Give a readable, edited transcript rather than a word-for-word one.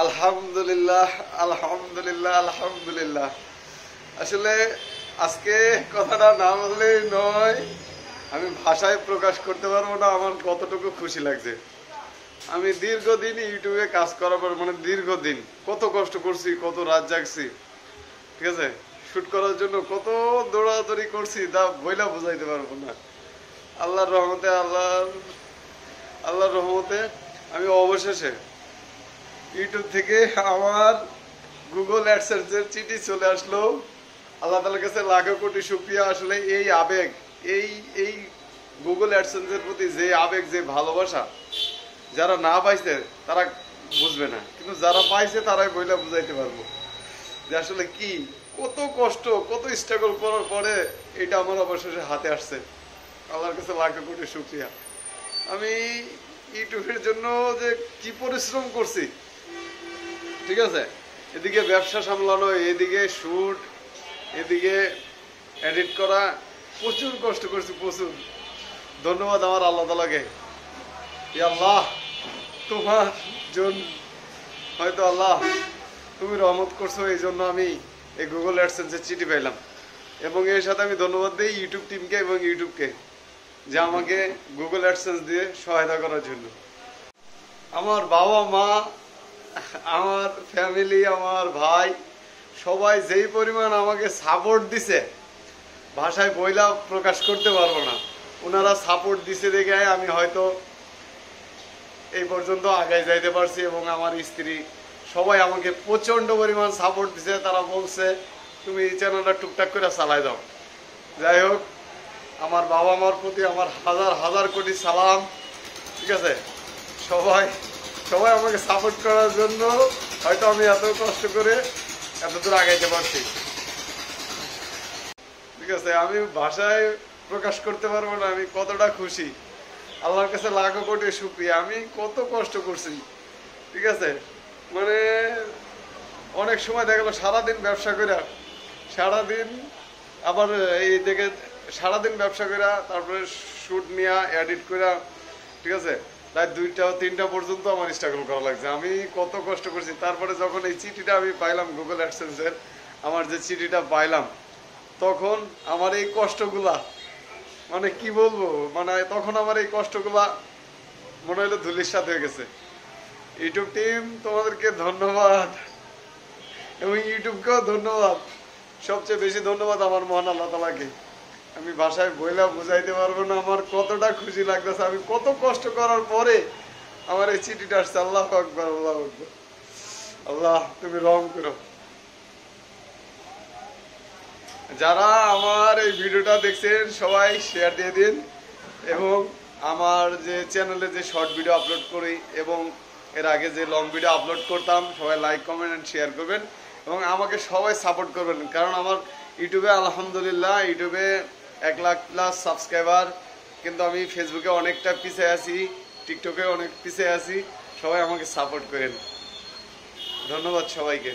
আলহামদুলিল্লাহ আলহামদুলিল্লাহ আলহামদুলিল্লাহ। আসলে আজকে কথাটা না বললেই নয়, আমি ভাষায় প্রকাশ করতে পারবো না আমার কতটুকু খুশি লাগছে। আমি দীর্ঘদিন ইউটিউবে কাজ করার পর দীর্ঘদিন কত কষ্ট করছি, কত রাত জাগছি, ঠিক আছে, শুট করার জন্য কত দৌড়াদৌড়ি করছি তা বইলা বোঝাইতে পারবো না। আল্লাহর রহমতে আল্লাহর রহমতে আমি অবশেষে ইউটিউব থেকে আমার গুগল অ্যাডসেন্সের চিঠি চলে আসলো। আল্লাহ তাআলার কাছে লাখো কোটি শুকরিয়া। আসলে এই আবেগ, এই গুগল অ্যাডসেন্সের প্রতি যে আবেগ, যে ভালোবাসা, যারা না পাইছে তারা বুঝবে না, কিন্তু যারা পাইছে তারাই বইলা বুঝাইতে পারবো যে আসলে কি কত কষ্ট, কত স্ট্রাগল করার পরে এটা আমার অবশেষে হাতে আসছে। আল্লাহর কাছে লাখো কোটি শুকরিয়া। আমি ইউটিউবের জন্য যে কি পরিশ্রম করছি, ঠিক আছে, এদিকে ব্যবসা সামলানো, এদিকে শুট, এদিকে এডিট করা, প্রচুর কষ্ট করছি, প্রচুর। ধন্যবাদ আমার আল্লাহ তাআলাকে। আল্লাহ তোমার জন্য হয়তো আল্লাহ তুমি রহমত করছো, এই জন্য আমি এই গুগল অ্যাডসেন্সের চিঠি পেলাম। এবং এর সাথে আমি ধন্যবাদ দিই ইউটিউব টিমকে এবং ইউটিউবকে যে আমাকে গুগল অ্যাডসেন্স দিয়ে সহায়তা করার জন্য। আমার বাবা মা, আমার ফ্যামিলি, আমার ভাই, সবাই যেই পরিমাণ আমাকে সাপোর্ট দিছে ভাষায় বইলা প্রকাশ করতে পারবো না। ওনারা সাপোর্ট দিছে দেখে আমি হয়তো এই পর্যন্ত আগায় যাইতে পারছি। এবং আমার স্ত্রী, সবাই আমাকে প্রচন্ড পরিমাণ সাপোর্ট দিছে। তারা বলছে তুমি এই চ্যানেলটা টুকটাক করে চালাই দাও। যাই হোক, আমার বাবা মার প্রতি আমার হাজার হাজার কোটি সালাম, ঠিক আছে। সবাই আমাকে সাপোর্ট করার জন্য হয়তো আমি এত কষ্ট করে এত দূর আগাইতে পারছি, ঠিক আছে। আমি ভাষায় প্রকাশ করতে পারবো না আমি কতটা খুশি। আল্লাহর কাছে লাখো কোটি শুকরিয়া। আমি কত কষ্ট করছি, ঠিক আছে। অনেক সময় দেখা গেলো সারাদিন ব্যবসা করে, সারাদিন আবার এই দিকে সারাদিন ব্যবসা করে, তারপরে শুট নিয়ে এডিট করে, ঠিক আছে, রাত 2টা-3টা পর্যন্ত আমার স্ট্রাগল করা লাগছে। আমি কত কষ্ট করছি। তারপরে যখন এই চিঠিটা আমি পাইলাম গুগল অ্যাডসেন্সের, আমার যে চিঠিটা পাইলাম, তখন আমার এই কষ্টগুলা কি বলবো, তখন আমার এই কষ্টগুলা মনে হলো ধুলির সাথে হয়ে গেছে। ইউটিউব টিম তোমাদেরকে ধন্যবাদ এবং ইউটিউবকেও ধন্যবাদ। সবচেয়ে বেশি ধন্যবাদ আমার মহান আল্লাহ তাআলাকে। আমি ভাষায় বইলা বুঝাইতে পারবো না আমার কতটা খুশি লাগতেছে। আমি কত কষ্ট করার পরে আমার এই চিঠিটা আসছে। আল্লাহু আকবার, আল্লাহু আকবার। আল্লাহ তুমি রহম করো। যারা আমার এই ভিডিওটা দেখছেন সবাই শেয়ার দিয়ে দিন। এবং আমার যে চ্যানেলে যে শর্ট ভিডিও আপলোড করি এবং এর আগে যে লং ভিডিও আপলোড করতাম, সবাই লাইক, কমেন্ট এন্ড শেয়ার করবেন এবং আমাকে সবাই সাপোর্ট করবেন। কারণ আমার ইউটিউবে আলহামদুলিল্লাহ, ইউটিউবে 1 লাখ প্লাস সাবস্ক্রাইবার, কিন্তু আমি ফেসবুকে অনেকটা পিছিয়ে আছি, টিকটকে অনেক পিছিয়ে আছি। সবাই আমাকে সাপোর্ট করেন। ধন্যবাদ সবাইকে।